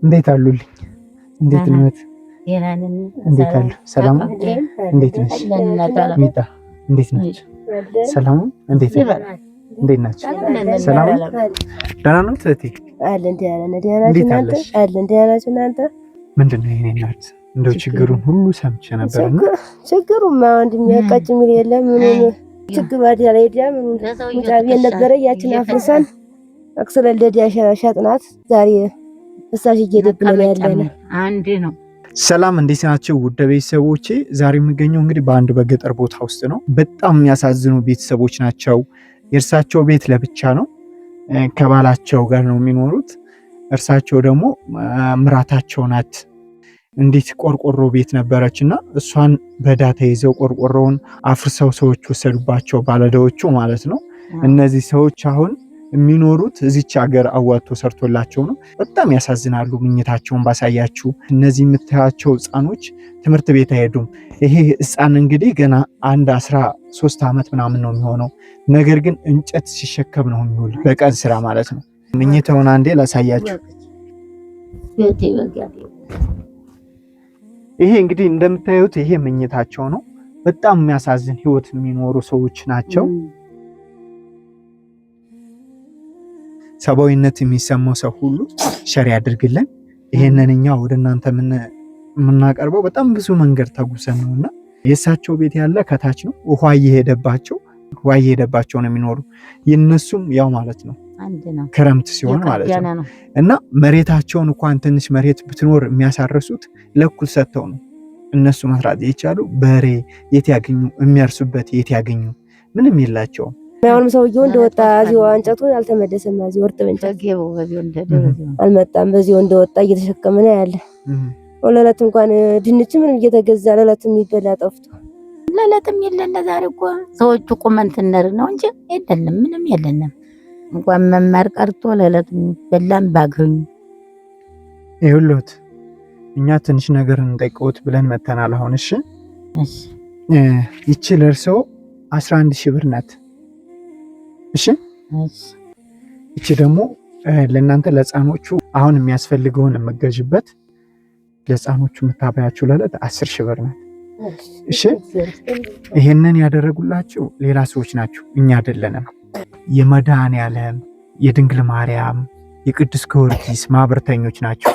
እንዴት አሉልኝ? እንዴት ነዎት? እንዴት አሉ? ሰላም እንዴት ነሽ? ሚጣ እንዴት ነች? ሰላም እንዴት ናችሁ? ሰላም ደህና ነው እህቴ? አለን ደህና ናችሁ እናንተ? ምንድነው የኔ እናት እንደው ችግሩን ሁሉ ሰምቼ ነበርና ችግሩማ ወንድሜ ያቃጭ የሚል የለም ምን ችግሩ አይደል አይደል ምን ሙታብ የነበረ ያችን አፍርሰን አክሰለ ለዲያ ሻጥናት ዛሬ ፍሳሽ እየደብነን ያለና አንዴ ነው። ሰላም እንዴት ናችሁ ውድ ቤተሰቦቼ? ዛሬ የምገኘው እንግዲህ በአንድ በገጠር ቦታ ውስጥ ነው። በጣም የሚያሳዝኑ ቤተሰቦች ናቸው። የእርሳቸው ቤት ለብቻ ነው፣ ከባላቸው ጋር ነው የሚኖሩት። እርሳቸው ደግሞ ምራታቸው ናት። እንዴት ቆርቆሮ ቤት ነበረችና እሷን በዳታ ይዘው ቆርቆሮውን አፍርሰው ሰዎች ወሰዱባቸው፣ ባለዳዎቹ ማለት ነው። እነዚህ ሰዎች አሁን የሚኖሩት እዚች ሀገር አዋጥቶ ሰርቶላቸው ነው። በጣም ያሳዝናሉ። ምኝታቸውን ባሳያችሁ እነዚህ የምታያቸው ህፃኖች ትምህርት ቤት አይሄዱም። ይሄ ህፃን እንግዲህ ገና 13 ዓመት ምናምን ነው የሚሆነው። ነገር ግን እንጨት ሲሸከም ነው የሚውል በቀን ስራ ማለት ነው። ምኝታውን አንዴ ላሳያችሁ። ይሄ እንግዲህ እንደምታዩት ይሄ ምኝታቸው ነው። በጣም የሚያሳዝን ህይወት የሚኖሩ ሰዎች ናቸው። ሰብአዊነት የሚሰማው ሰው ሁሉ ሸር ያድርግልን። ይሄንን እኛ ወደ እናንተ የምናቀርበው በጣም ብዙ መንገድ ተጉዘን ነውና የእሳቸው ቤት ያለ ከታች ነው። ውሃ እየሄደባቸው ነው የሚኖሩ። የነሱም ያው ማለት ነው ክረምት ሲሆን ማለት ነው። እና መሬታቸውን እንኳን ትንሽ መሬት ብትኖር የሚያሳርሱት ለኩል ሰጥተው ነው እነሱ መስራት የቻሉ። በሬ የት ያገኙ? የሚያርሱበት የት ያገኙ? ምንም የላቸውም። አሁንም ሰውየው እንደወጣ እዚሁ አንጨቱ አልተመለሰም። እዚሁ ወርጥ በእንጨት አልመጣም። በዚሁ እንደወጣ እየተሸከመ ነው ያለ። ወለለት እንኳን ድንች ምንም እየተገዛ ለለት የሚበላ ጠፍቶ ለለትም የለን። ዛሬ እኮ ሰዎቹ ቁመን ትነር ነው እንጂ የለንም፣ ምንም የለንም። እንኳን መማር ቀርቶ ለለት የሚበላም ባገኙ። ይኸውልዎት እኛ ትንሽ ነገር እንጠይቅዎት ብለን መተናል አሁን። እሺ ይቺ ለእርስዎ 11,000 ብር ናት። እሺ እቺ ደግሞ ለእናንተ ለህፃኖቹ አሁን የሚያስፈልገውን የምገዥበት ለህፃኖቹ የምታበያችሁ ለለት 10,000 ብር ናት። እሺ ይሄንን ያደረጉላችሁ ሌላ ሰዎች ናቸው፣ እኛ አይደለንም። የመድኃኔዓለም የድንግል ማርያም የቅዱስ ጊዮርጊስ ማህበርተኞች ናቸው።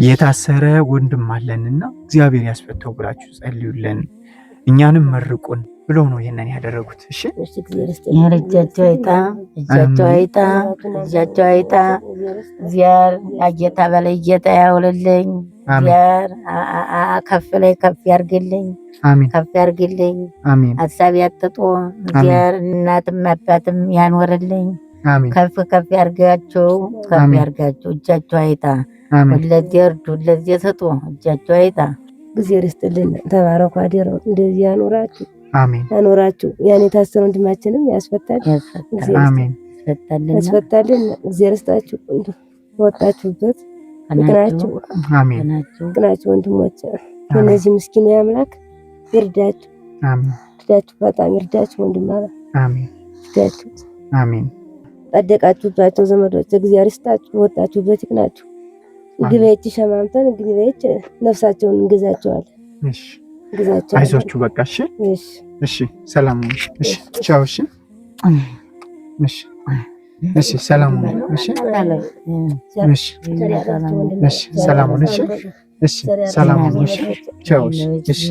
የታሰረ ወንድም አለንና እግዚአብሔር ያስፈታው ብላችሁ ጸልዩልን፣ እኛንም መርቁን ብለው ነው ይሄንን ያደረጉት። እሺ እጃቸው አይጣ ዚያር አጌታ በላይ ጌታ ያውልልኝ። ዚያር ከፍ ላይ ከፍ ያርግልኝ፣ ከፍ ያርግልኝ። ሀሳብ ያጥጦ ዚያር እናትም አባትም ያኖርልኝ። ከፍ ከፍ ያርጋቸው፣ ከፍ ያርጋቸው። እጃቸው አይጣ ወለዚህ እርዱ፣ ወለዚህ ሰጡ። እጃቸው አይጣ እግዚአብሔር ይስጥልን። ተባረኩ። አደረው እንደዚህ ያኖራችሁ አሜን። ያኖራችሁ። ያን የታሰረው ወንድማችንም ያስፈታል። አሜን። ያስፈታልን። እግዚአብሔር ይስጣችሁ። ወጣችሁበት ይቅናችሁ። አሜን። ይቅናችሁ ወንድሞች። እነዚህ ምስኪኑ አምላክ ይርዳችሁ። አሜን። ይርዳችሁ፣ በጣም ይርዳችሁ ወንድማላ። አሜን። ይርዳችሁ። አሜን። ጠደቃችሁባቸው ዘመዶች እግዚአብሔር ይስጣችሁ። ወጣችሁበት ይቅናችሁ። ግቤት ሸማምተን ግቤት ነፍሳቸውን እንገዛቸዋለን። እሺ አይዟችሁ በቃ። እሺ ሰላም ሁኑ። እሺ ቻው። እሺ ሰላም ሁኑ። እሺ ሰላም ሁኑ። እሺ ሰላም ሁኑ። ቻው። እሺ